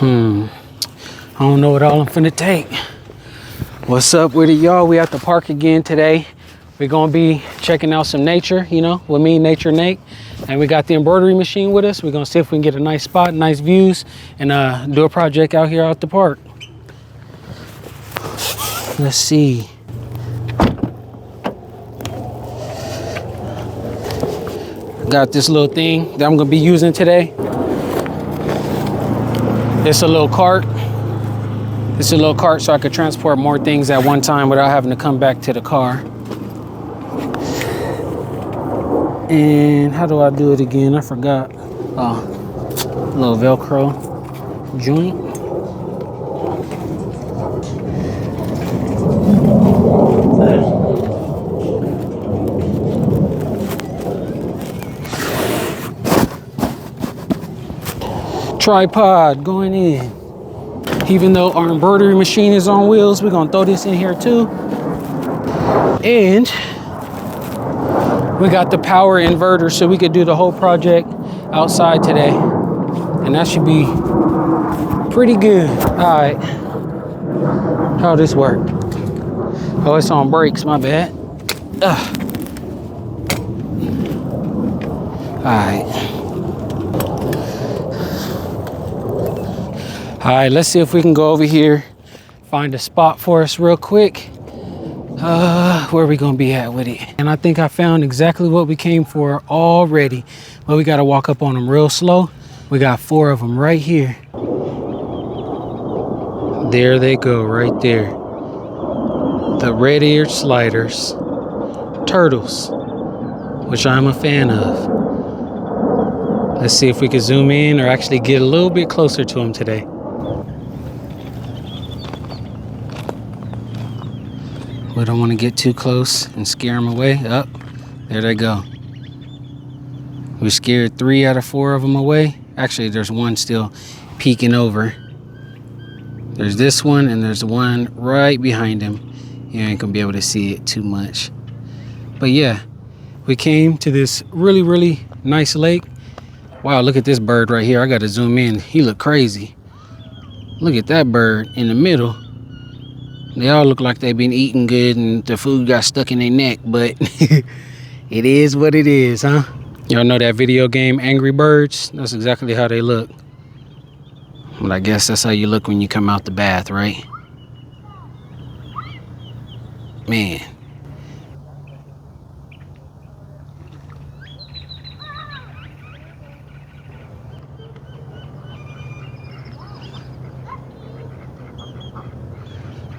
I don't know what all I'm finna take. What's up with it, y'all? We at the park again today. We're gonna be checking out some nature, you know, with me, Nature Nate. And we got the embroidery machine with us. We're gonna see if we can get a nice spot, nice views, and do a project out here at the park. Let's see. Got this little thing that I'm gonna be using today. It's a little cart. It's a little cart so I could transport more things at one time without having to come back to the car. And how do I do it again? I forgot. Oh, a little Velcro joint. Tripod going in. Even though our embroidery machine is on wheels, we're gonna throw this in here too. And we got the power inverter so we could do the whole project outside today. And that should be pretty good. All right, how this work? Oh, it's on brakes, my bad. All right. All right, let's see if we can go over here, find a spot for us real quick. Where are we gonna be at with it? And I think I found exactly what we came for already, but we gotta walk up on them real slow. We got 4 of them right here. There they go, right there. The red-eared sliders, turtles, which I'm a fan of. Let's see if we can zoom in or actually get a little bit closer to them today. We don't want to get too close and scare them away. Up, there they go. We scared 3 out of 4 of them away. Actually, there's one still peeking over. There's this one and there's one right behind him. You ain't gonna be able to see it too much. But yeah, we came to this really, really nice lake. Wow, look at this bird right here. I gotta zoom in. He look crazy. Look at that bird in the middle. They all look like they've been eating good and the food got stuck in their neck, but it is what it is, huh? Y'all know that video game Angry Birds? That's exactly how they look. Well, I guess that's how you look when you come out the bath, right? Man.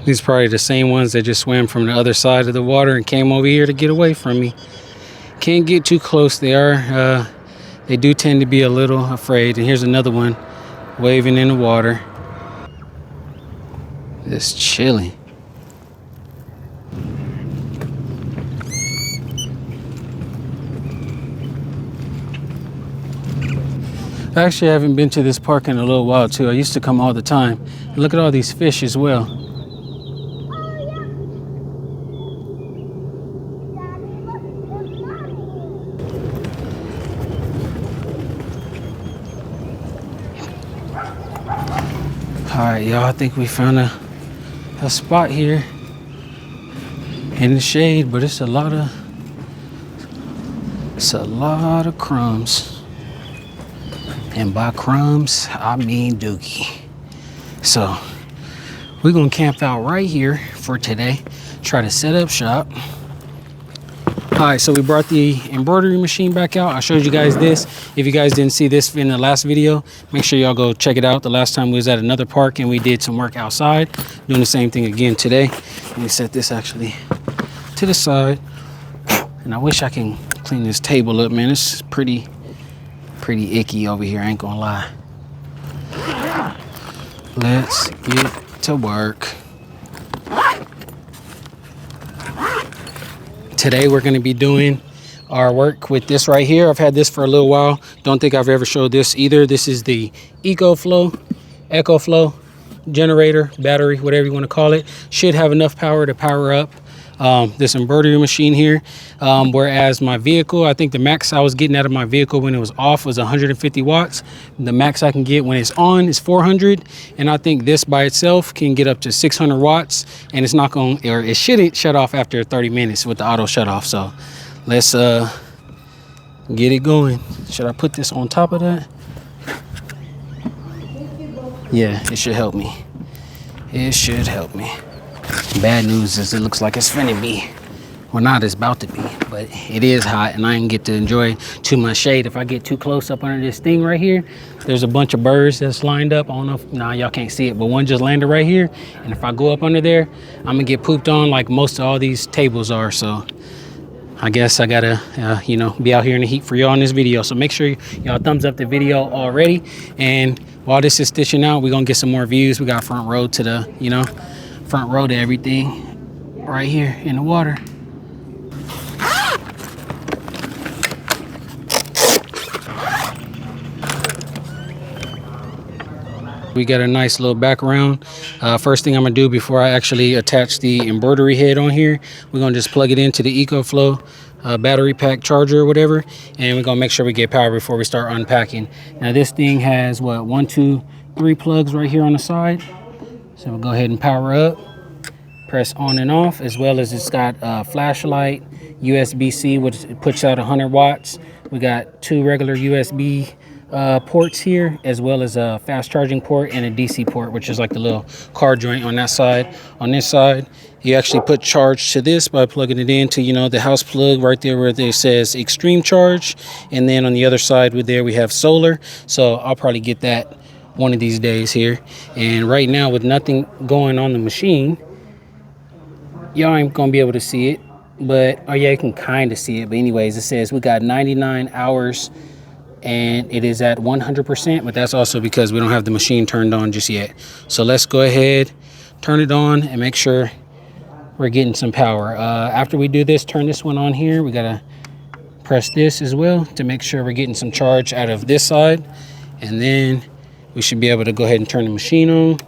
These are probably the same ones that just swam from the other side of the water and came over here to get away from me. Can't get too close. They do tend to be a little afraid. And here's another one waving in the water. Just chilling. I actually haven't been to this park in a little while too. I used to come all the time. And look at all these fish as well. All right, y'all, I think we found a spot here in the shade, but it's a lot of crumbs. And by crumbs, I mean dookie. So we're gonna camp out right here for today, try to set up shop. All right, so we brought the embroidery machine back out. I showed you guys this. If you guys didn't see this in the last video, make sure y'all go check it out. The last time we was at another park and we did some work outside, doing the same thing again today. Let me set this actually to the side. And I wish I can clean this table up, man. It's pretty icky over here, I ain't gonna lie. Let's get to work. Today we're going to be doing our work with this right here. I've had this for a little while. Don't think I've ever showed this either. This is the EcoFlow generator, battery, whatever you want to call it. Should have enough power to power up this embroidery machine here. Whereas my vehicle, I think the max I was getting out of my vehicle when it was off was 150 watts. The max I can get when it's on is 400, and I think this by itself can get up to 600 watts, and it's not going, or it shouldn't shut off after 30 minutes with the auto shut off. So let's get it going. Should I put this on top of that? Yeah, it should help me. It should help me. Bad news is it looks like it's finna be, well, not it's about to be, but it is hot and I didn't get to enjoy too much shade. If I get too close up under this thing right here, there's a bunch of birds that's lined up. I don't know if, nah, y'all can't see it, but one just landed right here. And if I go up under there, I'm gonna get pooped on like most of all these tables are. So I guess I gotta, you know, be out here in the heat for y'all in this video. So make sure y'all thumbs up the video already. And while this is stitching out, we're gonna get some more views. We got front row to the, you know, front row to everything right here in the water. We got a nice little background. First thing I'm gonna do before I actually attach the embroidery head on here, we're gonna just plug it into the EcoFlow battery pack charger or whatever, and we're gonna make sure we get power before we start unpacking. Now this thing has what, 1, 2, 3 plugs right here on the side. So we'll go ahead and power up, press on and off, as well as it's got a flashlight, USB-C, which puts out 100 watts. We got 2 regular USB ports here, as well as a fast charging port and a DC port, which is like the little car joint on that side. On this side, you actually put charge to this by plugging it into, you know, the house plug right there where it says extreme charge. And then on the other side with there, we have solar. So I'll probably get that one of these days here. And right now, with nothing going on the machine, y'all ain't gonna be able to see it, but, oh yeah, you can kind of see it. But anyways, it says we got 99 hours and it is at 100%, but that's also because we don't have the machine turned on just yet. So let's go ahead, turn it on, and make sure we're getting some power. After we do this, turn this one on here. We gotta press this as well to make sure we're getting some charge out of this side. And then we should be able to go ahead and turn the machine on.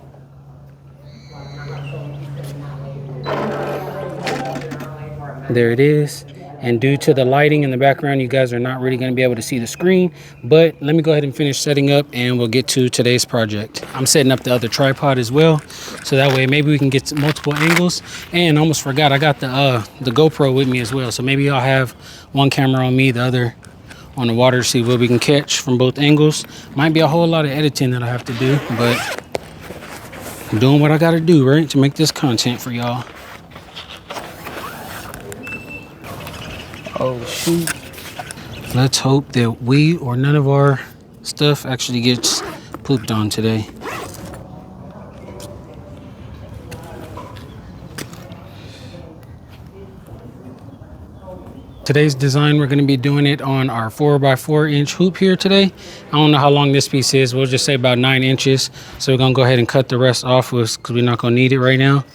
There it is. And due to the lighting in the background, you guys are not really going to be able to see the screen. But let me go ahead and finish setting up and we'll get to today's project. I'm setting up the other tripod as well, so that way maybe we can get multiple angles. And I almost forgot, I got the GoPro with me as well. So maybe I'll have one camera on me, the other on the water, to see what we can catch from both angles. Might be a whole lot of editing that I have to do, but I'm doing what I got to do, right, to make this content for y'all. Oh shoot. Let's hope that we or none of our stuff actually gets pooped on today. Today's design, we're going to be doing it on our 4x4 inch hoop here today. I don't know how long this piece is. We'll just say about 9 inches. So we're going to go ahead and cut the rest off because we're not going to need it right now.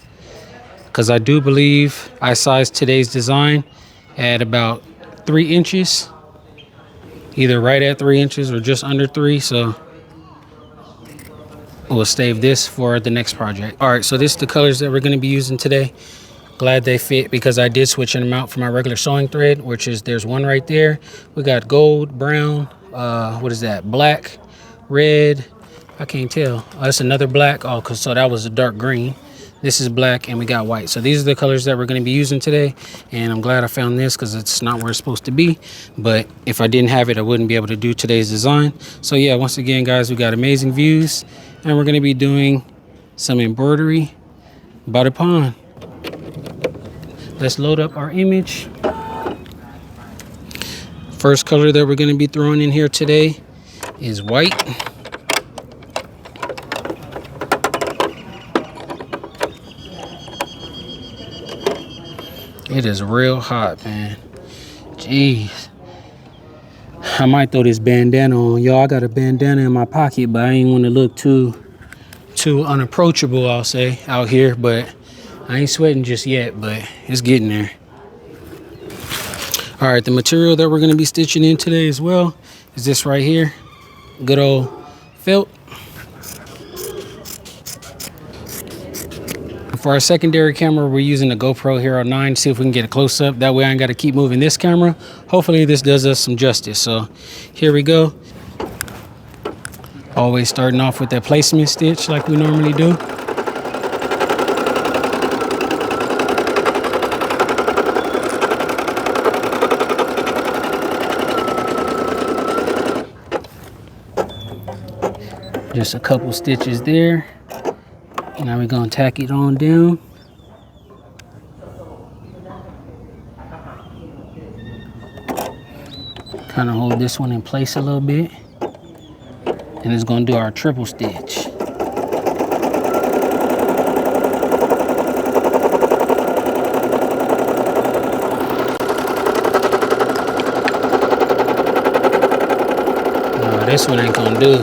Because I do believe I sized today's design at about 3 inches, either right at 3 inches or just under 3. So we'll save this for the next project. All right, so this is the colors that we're going to be using today. Glad they fit because I did switch them out for my regular sewing thread, which is, there's one right there. We got gold, brown, what is that, black, red, I can't tell. Oh, that's another black. Oh, so that was a dark green. This is black and we got white. So these are the colors that we're going to be using today. And I'm glad I found this because it's not where it's supposed to be. But if I didn't have it, I wouldn't be able to do today's design. So yeah, once again, guys, we got amazing views. And we're going to be doing some embroidery by the pond. Let's load up our image. First color that we're going to be throwing in here today is white. It is real hot, man. Jeez. I might throw this bandana on. Y'all, I got a bandana in my pocket, but I ain't want to look too unapproachable, I'll say, out here. But I ain't sweating just yet, but it's getting there. All right, the material that we're going to be stitching in today as well is this right here. Good old felt. for our secondary camera, we're using the GoPro Hero 9. See if we can get a close-up. That way I ain't got to keep moving this camera. Hopefully this does us some justice. So here we go. Always starting off with that placement stitch like we normally do. Just a couple stitches there. Now we're gonna tack it on down. Kind of hold this one in place a little bit. And it's gonna do our triple stitch. No, this one ain't gonna do.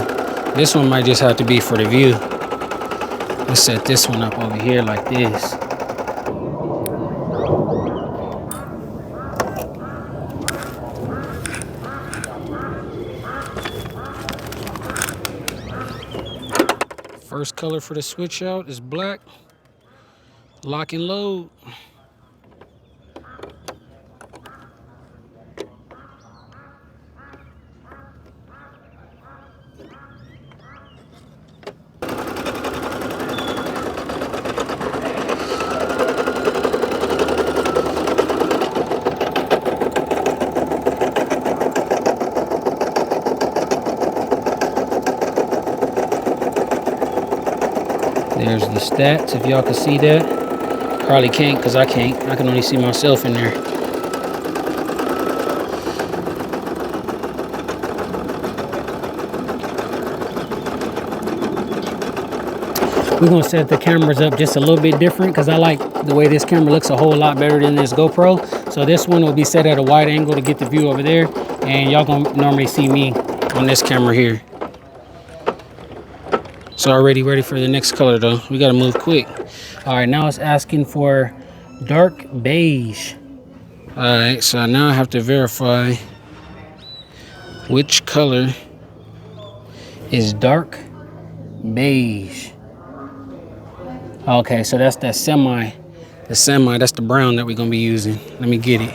This one might just have to be for the view. Let's set this one up over here like this. First color for the switch out is black. Lock and load. There's the stats, if y'all can see that. Probably can't, because I can't. I can only see myself in there. We're going to set the cameras up just a little bit different, because I like the way this camera looks a whole lot better than this GoPro. So this one will be set at a wide angle to get the view over there. And y'all going to normally see me on this camera here. So already ready for the next color though. We gotta move quick. All right, now it's asking for dark beige. All right, so now I have to verify which color is dark beige. Okay, so that's that semi, that's the brown that we're gonna be using. Let me get it.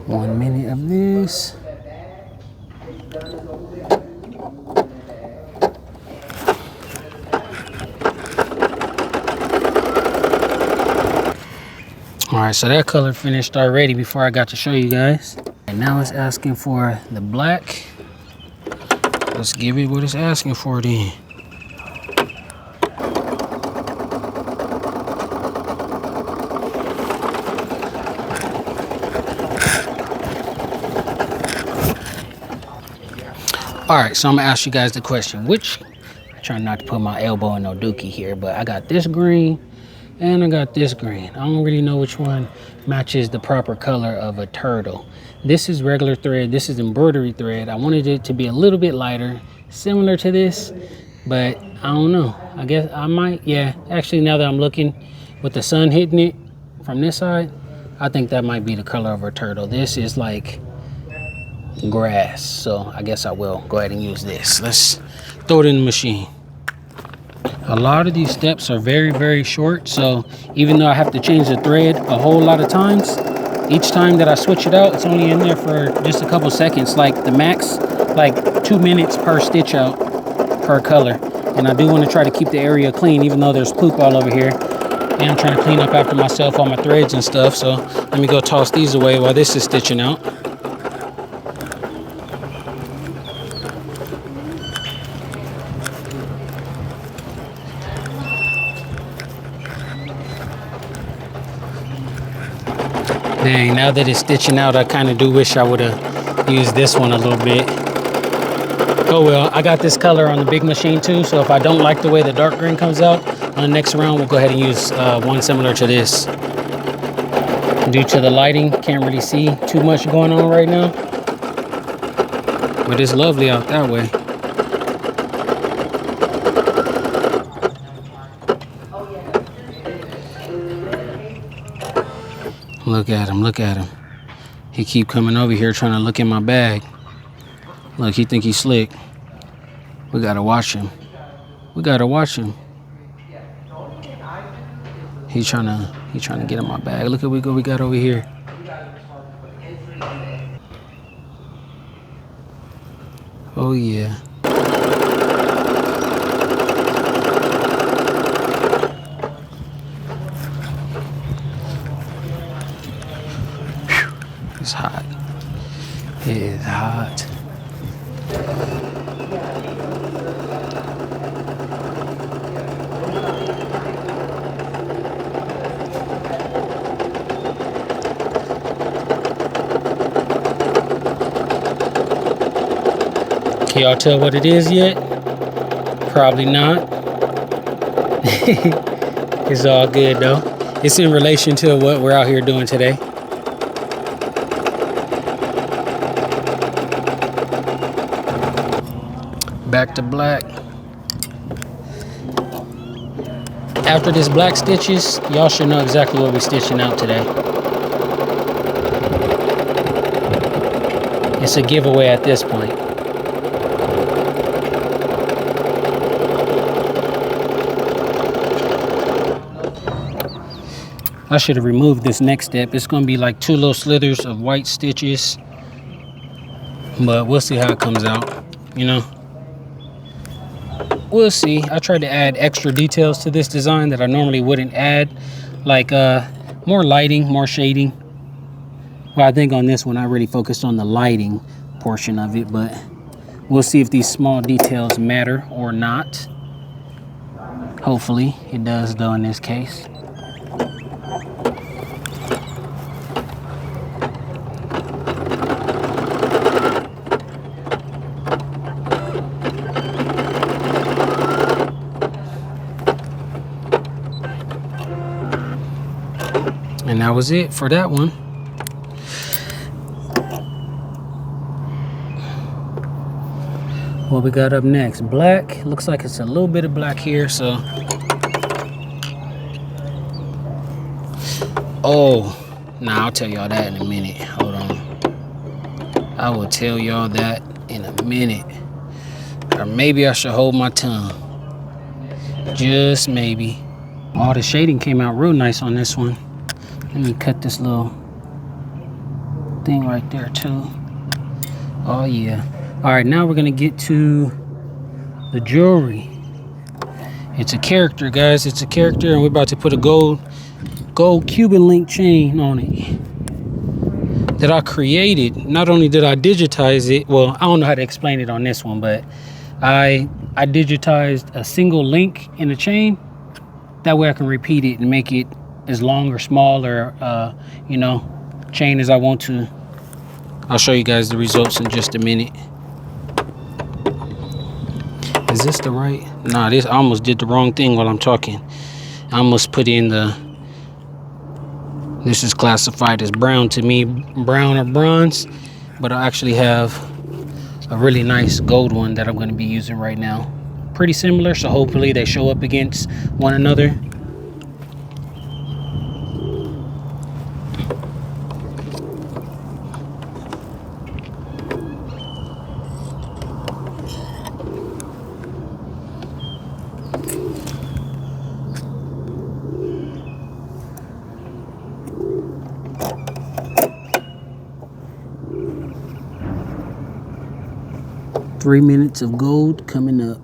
One minute of this. All right, so that color finished already before I got to show you guys. And now it's asking for the black. Let's give it what it's asking for then. All right, so I'm gonna ask you guys the question. I'm trying not to put my elbow in no dookie here, but I got this green and I got this green. I don't really know which one matches the proper color of a turtle. This is regular thread, this is embroidery thread. I wanted it to be a little bit lighter, similar to this, but I don't know. I guess I might, yeah. Actually, now that I'm looking with the sun hitting it from this side, I think that might be the color of a turtle. This is like grass, so I guess I will go ahead and use this. Let's throw it in the machine. A lot of these steps are very, very short, so even though I have to change the thread a whole lot of times, each time that I switch it out, it's only in there for just a couple seconds, like the max, like 2 minutes per stitch out per color. And I do want to try to keep the area clean, even though there's poop all over here, and I'm trying to clean up after myself, all my threads and stuff. So let me go toss these away while this is stitching out. Dang, now that it's stitching out, I kind of do wish I would have used this one a little bit. Oh well, I got this color on the big machine too, so if I don't like the way the dark green comes out, on the next round we'll go ahead and use one similar to this. Due to the lighting, can't really see too much going on right now. But it's lovely out that way. Look at him, look at him. He keep coming over here trying to look in my bag. Look, he think he's slick. We gotta watch him. We gotta watch him. He's trying to get in my bag. Look at what we got over here. Oh yeah. Whew. It's hot. It is hot. Can y'all tell what it is yet? Probably not. It's all good though. It's in relation to what we're out here doing today. Back to black. After this black stitches, y'all should know exactly what we're stitching out today. It's a giveaway at this point. I should have removed this next step. It's going to be like 2 little slithers of white stitches, but we'll see how it comes out, you know. We'll see. I tried to add extra details to this design that I normally wouldn't add, like more lighting, more shading. Well, I think on this one I really focused on the lighting portion of it, but we'll see if these small details matter or not. Hopefully it does though in this case. And that was it for that one. What we got up next? Black. Looks like it's a little bit of black here, so. Oh, nah, I'll tell y'all that in a minute. Hold on. I will tell y'all that in a minute. Or maybe I should hold my tongue. Just maybe. Oh, the shading came out real nice on this one. Let me cut this little thing right there too. Oh yeah. All right, now we're gonna get to the jewelry. It's a character, guys. It's a character, and we're about to put a gold Cuban link chain on it that I created. Not only did I digitize it, well, I don't know how to explain it on this one, but I digitized a single link in the chain. That way I can repeat it and make it as long or small or you know, chain as I want to. I'll show you guys the results in just a minute. Is this the right? Nah, I almost did the wrong thing while I'm talking. I almost put in this is classified as brown to me, brown or bronze, but I actually have a really nice gold one that I'm going to be using right now. Pretty similar, so hopefully they show up against one another. Three minutes of gold coming up.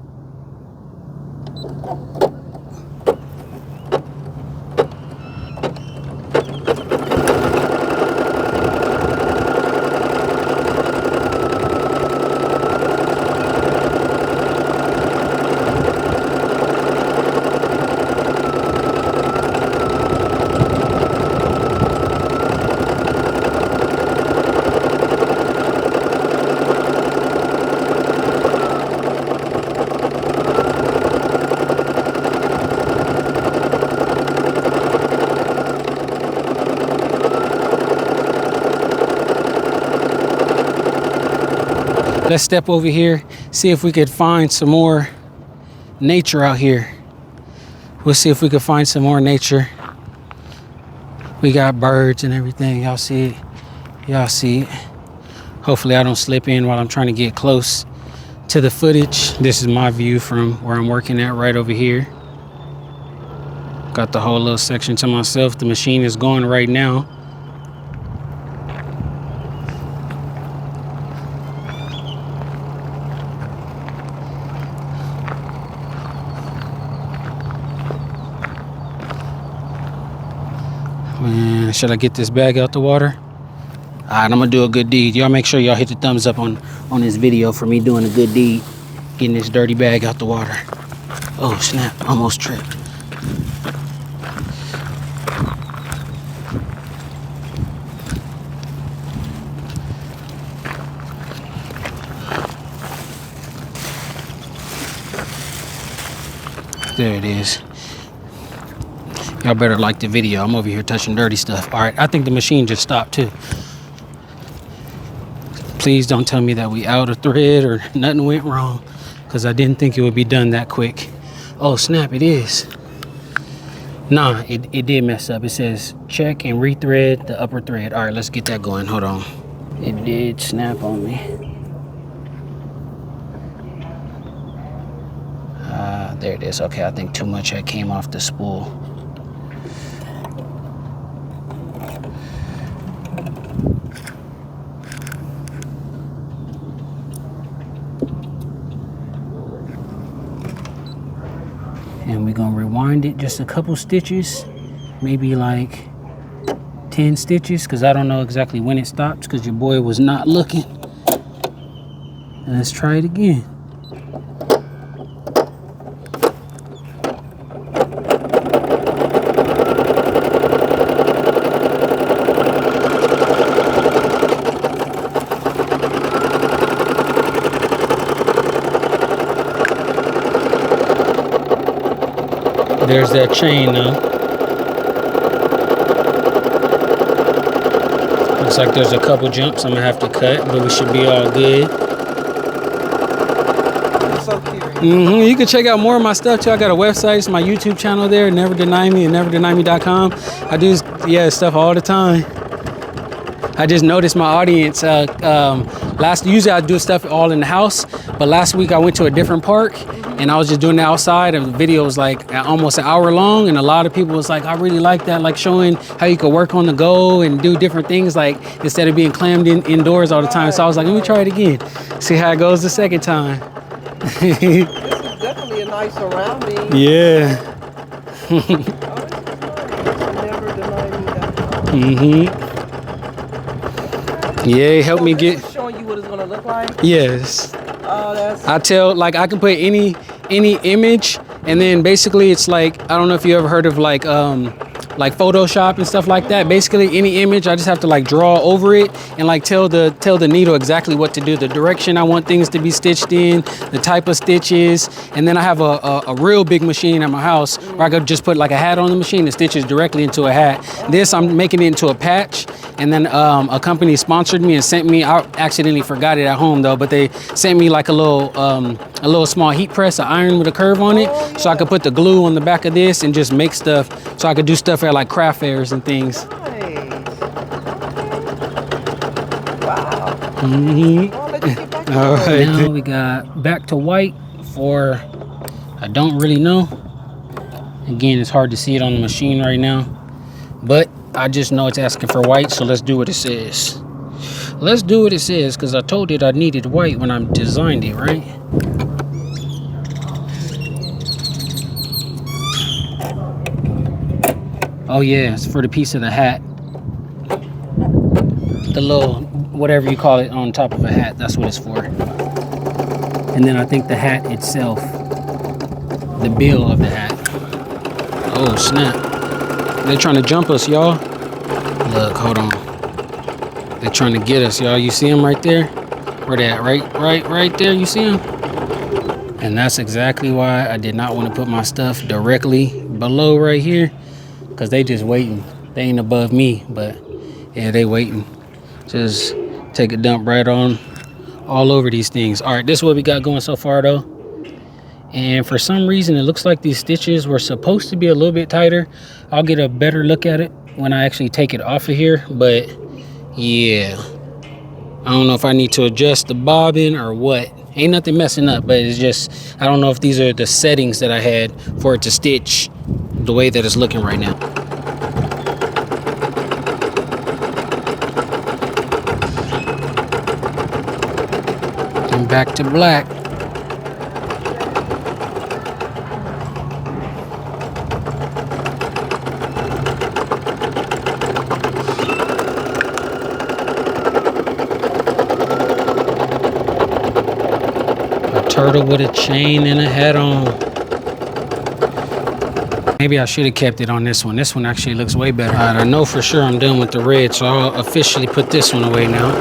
Let's step over here, see if we could find some more nature out here. We'll see if we can find some more nature. We got birds and everything. Y'all see it? Y'all see it? Hopefully I don't slip in while I'm trying to get close to the footage. This is my view from where I'm working at right over here. Got the whole little section to myself. The machine is going right now. Man, should I get this bag out the water? All right, I'm gonna do a good deed. Y'all make sure y'all hit the thumbs up on this video for me doing a good deed, getting this dirty bag out the water. Oh snap, almost tripped. There it is. Y'all better like the video. I'm over here touching dirty stuff. All right, I think the machine just stopped too. Please don't tell me that we out of thread or nothing went wrong, because I didn't think it would be done that quick. Oh snap, it is. Nah, it did mess up. It says check and rethread the upper thread. All right, let's get that going. Hold on. It did snap on me. There it is. Okay, I think too much had came off the spool. And we're gonna rewind it just a couple stitches, maybe like 10 stitches, because I don't know exactly when it stops because your boy was not looking. And let's try it again. There's that chain now. Looks like there's a couple jumps I'm gonna have to cut, but we should be all good. I'm so curious. You can check out more of my stuff too. I got a website, it's my YouTube channel there, Never Deny Me and NeverDenyMe.com. I do stuff all the time. I just noticed my audience. Usually I do stuff all in the house, but last week I went to a different park and I was just doing it outside, and the video was like almost an hour long, and a lot of people was like, I really like that, like showing how you could work on the go and do different things, like instead of being clammed indoors all the time. So I was like, let me try it again, see how it goes the second time. This is definitely a nice surrounding. Yeah. Oh, this is nice. NeverDenyMe.com. Yeah, it helped me get. Showing you what it's gonna look like. Yes. Oh, that's. I tell, like, I can put any image, and then basically it's like, I don't know if you ever heard of like Photoshop and stuff like that. Basically any image, I just have to like draw over it and like tell the needle exactly what to do, the direction I want things to be stitched in, the type of stitches. And then I have a real big machine at my house where I could just put like a hat on the machine that stitches directly into a hat. This I'm making it into a patch, and then a company sponsored me and sent me, I accidentally forgot it at home though, but they sent me like a little small heat press, an iron with a curve on it, so I could put the glue on the back of this and just make stuff, so I could do stuff at like craft fairs and things. Nice. Wow. All right. Now we got back to white for, I don't really know. Again, it's hard to see it on the machine right now, but I just know it's asking for white, so let's do what it says. Let's do what it says, because I told it I needed white when I designed it, right? Oh yeah, it's for the piece of the hat. The little, whatever you call it on top of a hat, that's what it's for. And then I think the hat itself, the bill of the hat. Oh snap. They're trying to jump us, y'all. Look, hold on. They're trying to get us, y'all. You see them right there? Where they at? Right there, you see them? And that's exactly why I did not want to put my stuff directly below right here, because they just waiting. They ain't above me, but yeah, they waiting. Just take a dump right on all over these things. All right, this is what we got going so far though. And for some reason, it looks like these stitches were supposed to be a little bit tighter. I'll get a better look at it when I actually take it off of here, but yeah, I don't know if I need to adjust the bobbin or what. Ain't nothing messing up, but it's just, I don't know if these are the settings that I had for it to stitch the way that it's looking right now. And back to black. Turtle with a chain and a hat on. Maybe I should have kept it on this one. This one actually looks way better. All right, I know for sure I'm done with the red, so I'll officially put this one away now.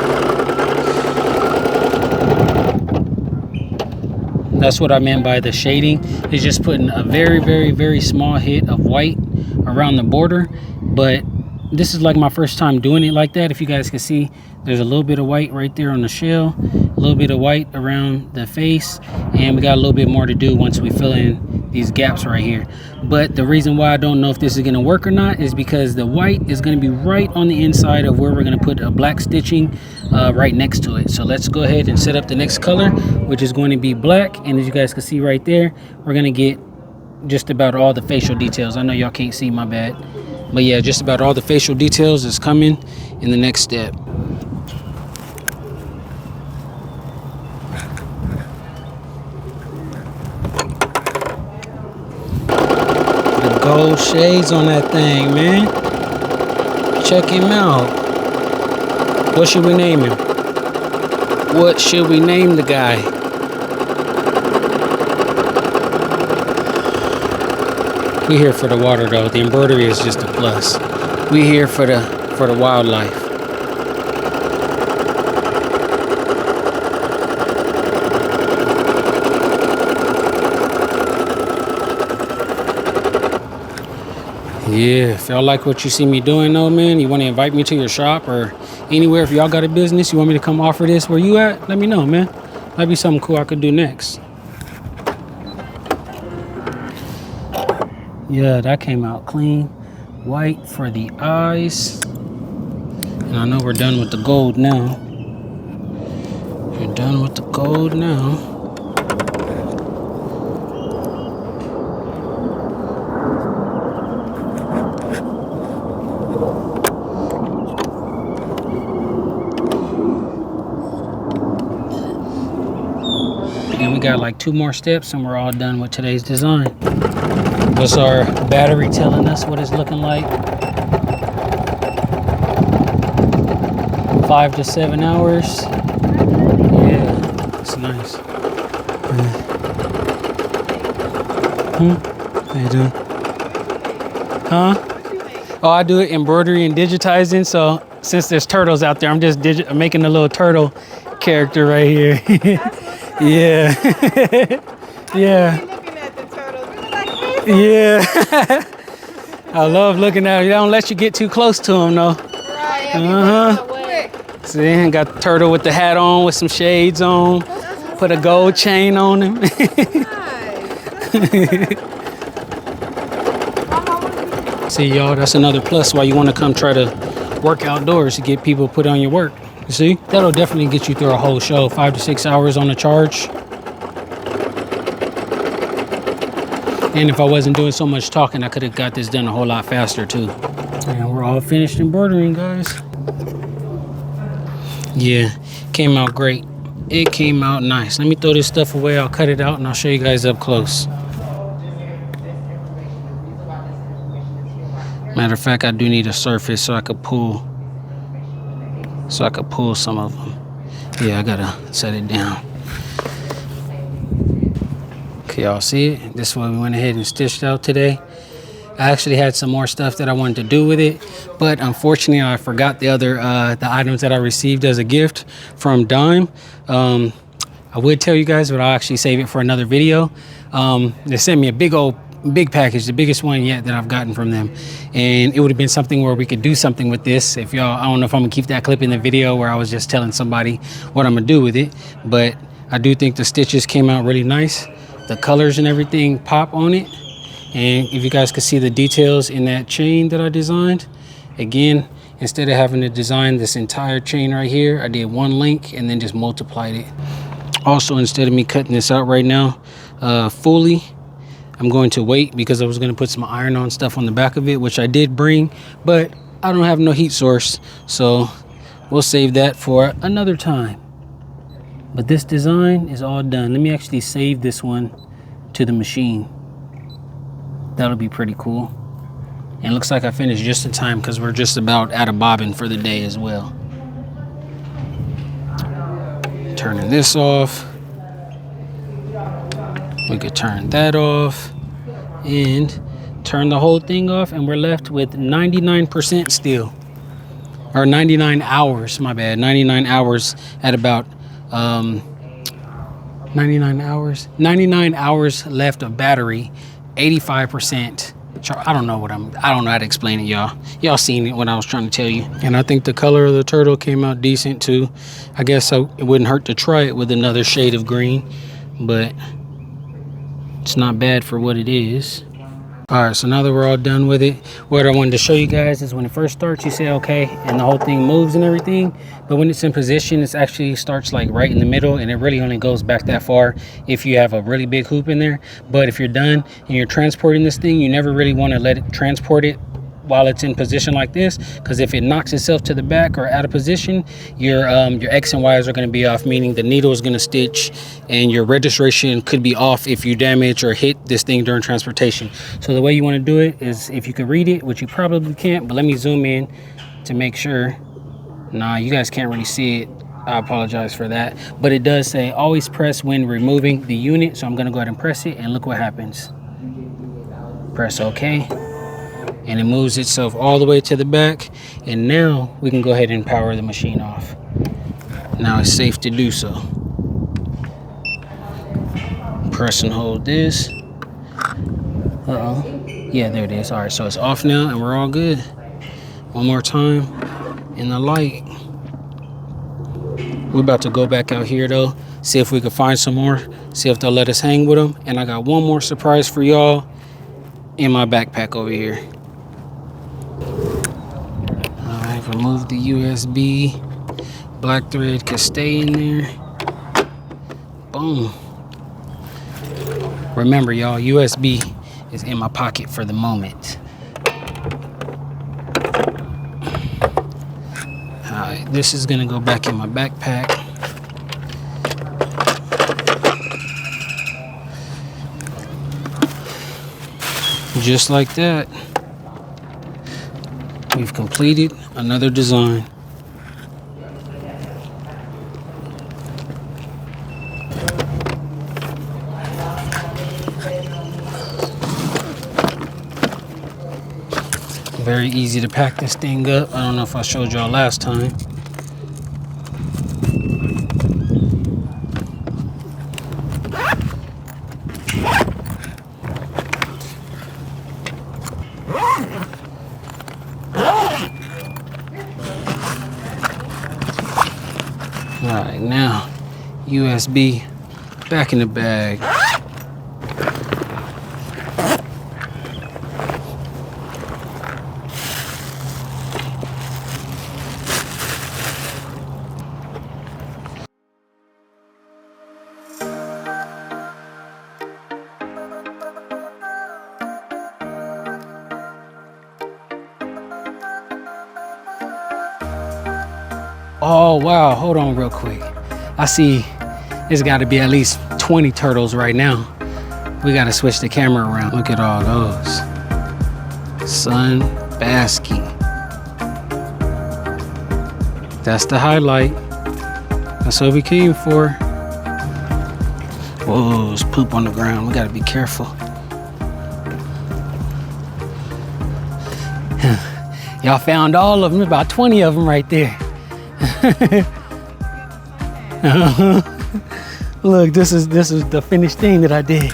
That's what I meant by the shading. It's just putting a very, very, very small hit of white around the border. But this is like my first time doing it like that. If you guys can see, there's a little bit of white right there on the shell, a little bit of white around the face, and we got a little bit more to do once we fill in these gaps right here. But the reason why I don't know if this is going to work or not is because the white is going to be right on the inside of where we're going to put a black stitching right next to it. So let's go ahead and set up the next color, which is going to be black. And as you guys can see right there, we're going to get just about all the facial details. I know y'all can't see, my bad. But yeah, just about all the facial details is coming in the next step. The gold shades on that thing, man. Check him out. What should we name him? What should we name the guy? We here for the water though. The embroidery is just a plus. We here for the wildlife. Yeah, if y'all like what you see me doing though, man, you want to invite me to your shop or anywhere, if y'all got a business, you want me to come offer this where you at, let me know, man. Might be something cool I could do next. Yeah, that came out clean. White for the eyes. And I know we're done with the gold now. We're done with the gold now. And we got like 2 more steps and we're all done with today's design. What's our battery telling us what it's looking like? 5 to 7 hours. Yeah, it's nice. How you doing? Huh? Oh, I do it embroidery and digitizing. So since there's turtles out there, I'm just making a little turtle character right here. Yeah. Yeah. Yeah. I love looking at it. They don't let you get too close to them though. See, I got the turtle with the hat on with some shades on. Put a gold chain on him. See y'all, that's another plus why you want to come try to work outdoors to get people put on your work. You see, that'll definitely get you through a whole show. 5 to 6 hours on the charge. And if I wasn't doing so much talking, I could have got this done a whole lot faster too. And we're all finished embroidering, guys. Yeah, came out great. It came out nice. Let me throw this stuff away. I'll cut it out and I'll show you guys up close. Matter of fact, I do need a surface so I could pull some of them. Yeah, I gotta set it down. Okay, y'all see it? This is what we went ahead and stitched out today. I actually had some more stuff that I wanted to do with it, but unfortunately I forgot the other the items that I received as a gift from Dime. I would tell you guys, but I'll actually save it for another video. They sent me a big package, the biggest one yet that I've gotten from them, and it would have been something where we could do something with this. If y'all, I don't know if I'm gonna keep that clip in the video where I was just telling somebody what I'm gonna do with it, but I do think the stitches came out really nice. The colors and everything pop on it, and if you guys could see the details in that chain that I designed, Again, instead of having to design this entire chain right here, I did one link and then just multiplied it. Also, instead of me cutting this out right now fully, I'm going to wait because I was going to put some iron on stuff on the back of it, which I did bring, but I don't have no heat source, so we'll save that for another time. But this design is all done. Let me actually save this one to the machine. That'll be pretty cool. And looks like I finished just in time because we're just about out of bobbin for the day as well. Turning this off. We could turn that off and turn the whole thing off, and we're left with 99% still. Or 99 hours, my bad. 99 hours at about 99 hours left of battery, 85%. I don't know how to explain it, y'all. Y'all seen it when I was trying to tell you. And I think the color of the turtle came out decent too. I guess it wouldn't hurt to try it with another shade of green, but it's not bad for what it is. All right, so now that we're all done with it, what I wanted to show you guys is when it first starts, you say okay, and the whole thing moves and everything. But when it's in position, it actually starts like right in the middle, and it really only goes back that far if you have a really big hoop in there. But if you're done and you're transporting this thing, you never really want to let it transport it while it's in position like this, because if it knocks itself to the back or out of position, your X and Y's are going to be off, meaning the needle is going to stitch and your registration could be off if you damage or hit this thing during transportation. So the way you want to do it is, if you can read it, which you probably can't, but let me zoom in to make sure. Nah, you guys can't really see it. I apologize for that, but it does say always press when removing the unit. So I'm going to go ahead and press it, and look what happens. Press OK. And it moves itself all the way to the back, and now we can go ahead and power the machine off. Now it's safe to do so. Press and hold this. Yeah, there it is. All right, so it's off now and we're all good. One more time in the light. We're about to go back out here though, see if we can find some more, see if they'll let us hang with them. And I got one more surprise for y'all in my backpack over here. Remove the USB. Black thread can stay in there. Boom. Remember, y'all, USB is in my pocket for the moment. Alright, this is gonna go back in my backpack. Just like that. We've completed another design. Very easy to pack this thing up. I don't know if I showed y'all last time. Alright, now USB back in the bag. Oh wow, hold on real quick. I see there's got to be at least 20 turtles right now. We got to switch the camera around. Look at all those. Sun basking. That's the highlight. That's what we came for. Whoa, there's poop on the ground. We got to be careful. Y'all found all of them, about 20 of them right there. Look, this is the finished thing that I did.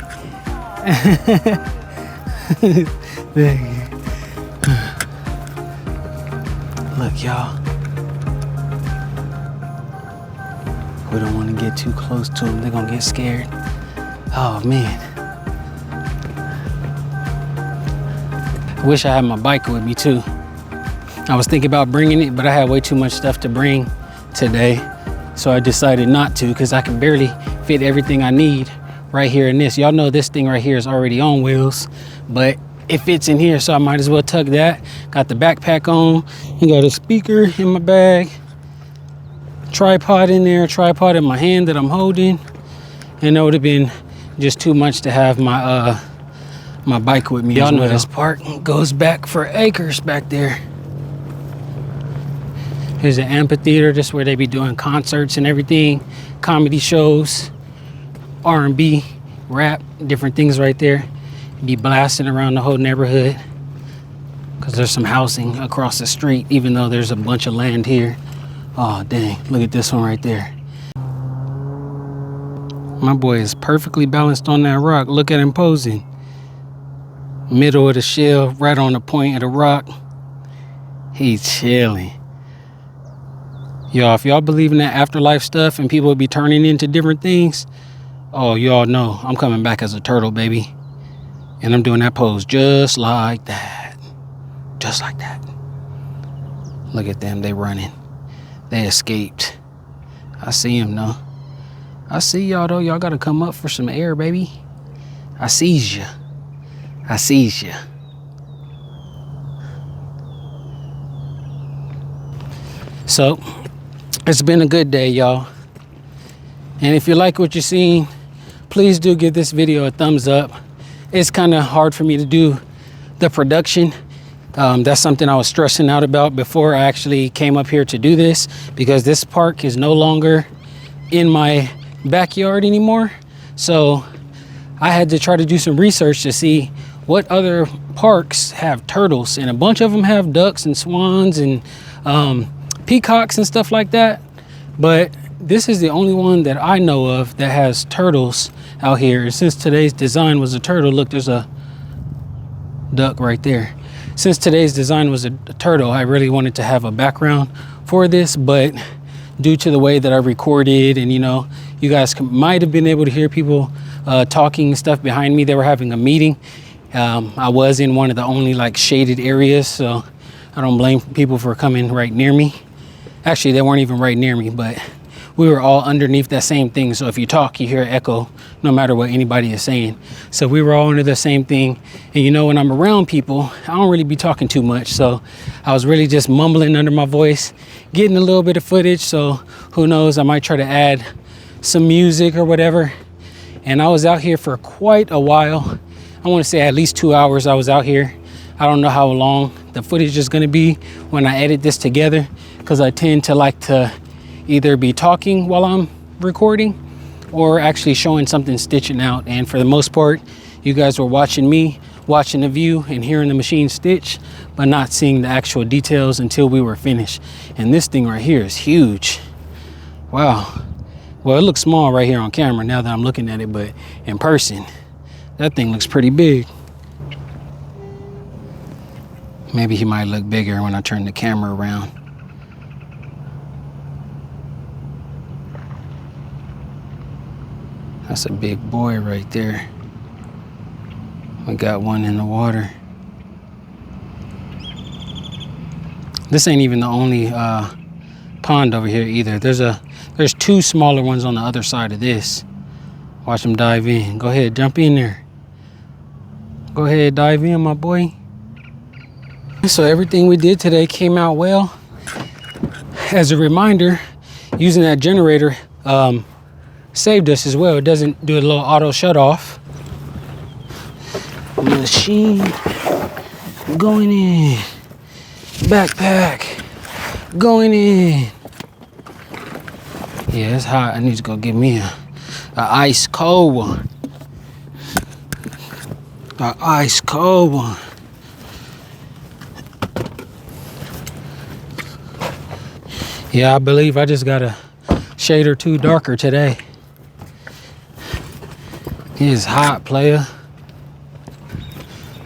Look, y'all. We don't want to get too close to them. They're gonna get scared. Oh man. I wish I had my bike with me too. I was thinking about bringing it, but I had way too much stuff to bring today. So I decided not to, because I can barely fit everything I need right here in this. Y'all know this thing right here is already on wheels, but it fits in here, so I might as well tug that. Got the backpack on. You got a speaker in my bag. Tripod in there, tripod in my hand that I'm holding. And it would have been just too much to have my my bike with me. Y'all know this park goes back for acres back there. Here's an amphitheater. This is where they be doing concerts and everything, comedy shows, R&B, rap, different things right there. Be blasting around the whole neighborhood because there's some housing across the street, even though there's a bunch of land here. Oh dang, look at this one right there. My boy is perfectly balanced on that rock. Look at him posing. Middle of the shell, right on the point of the rock. He's chilling. Y'all, if y'all believe in that afterlife stuff and people will be turning into different things, oh, y'all know I'm coming back as a turtle, baby. And I'm doing that pose just like that. Just like that. Look at them, they running. They escaped. I see them though. I see y'all though. Y'all gotta come up for some air, baby. I sees ya. I sees ya. So, it's been a good day, y'all. And if you like what you're seeing, please do give this video a thumbs up. It's kind of hard for me to do the production. That's something I was stressing out about before I actually came up here to do this, because this park is no longer in my backyard anymore. So I had to try to do some research to see what other parks have turtles, and a bunch of them have ducks and swans and peacocks and stuff like that. But this is the only one that I know of that has turtles out here. And since today's design was a turtle, look, there's a duck right there. Since today's design was a turtle, I really wanted to have a background for this, but due to the way that I recorded, and you know, you guys might have been able to hear people talking and stuff behind me. They were having a meeting. I was in one of the only like shaded areas, so I don't blame people for coming right near me. Actually, they weren't even right near me, but we were all underneath that same thing. So if you talk, you hear echo no matter what anybody is saying. So we were all under the same thing. And you know, when I'm around people, I don't really be talking too much. So I was really just mumbling under my voice, getting a little bit of footage. So who knows, I might try to add some music or whatever. And I was out here for quite a while. I want to say at least 2 hours I was out here. I don't know how long the footage is going to be when I edit this together, because I tend to like to either be talking while I'm recording or actually showing something stitching out. And for the most part, you guys were watching me, watching the view and hearing the machine stitch, but not seeing the actual details until we were finished. And this thing right here is huge. Wow. Well, it looks small right here on camera now that I'm looking at it, but in person, that thing looks pretty big. Maybe he might look bigger when I turn the camera around. That's a big boy right there. We got one in the water. This ain't even the only pond over here either. There's two smaller ones on the other side of this. Watch them dive in. Go ahead, jump in there. Go ahead, dive in, my boy. So everything we did today came out well. As a reminder, using that generator saved us as well. It doesn't do a little auto shut off. Machine going in. Backpack going in. Yeah, it's hot. I need to go get me a ice cold one. A ice cold one. Yeah, I believe I just got a shade or two darker today. It is hot, player.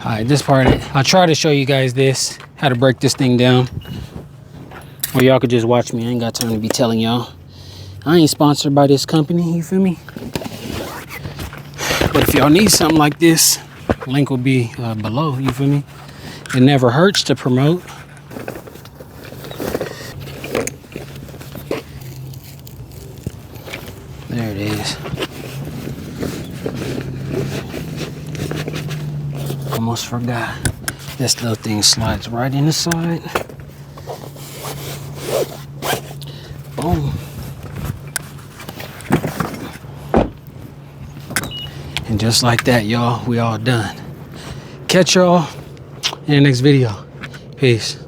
All right, this part, I'll try to show you guys this, how to break this thing down. Or y'all could just watch me. I ain't got time to be telling y'all. I ain't sponsored by this company, you feel me? But if y'all need something like this, link will be below, you feel me? It never hurts to promote. There it is. Almost forgot. This little thing slides right in the side. Boom. And just like that, y'all, we all done. Catch y'all in the next video. Peace.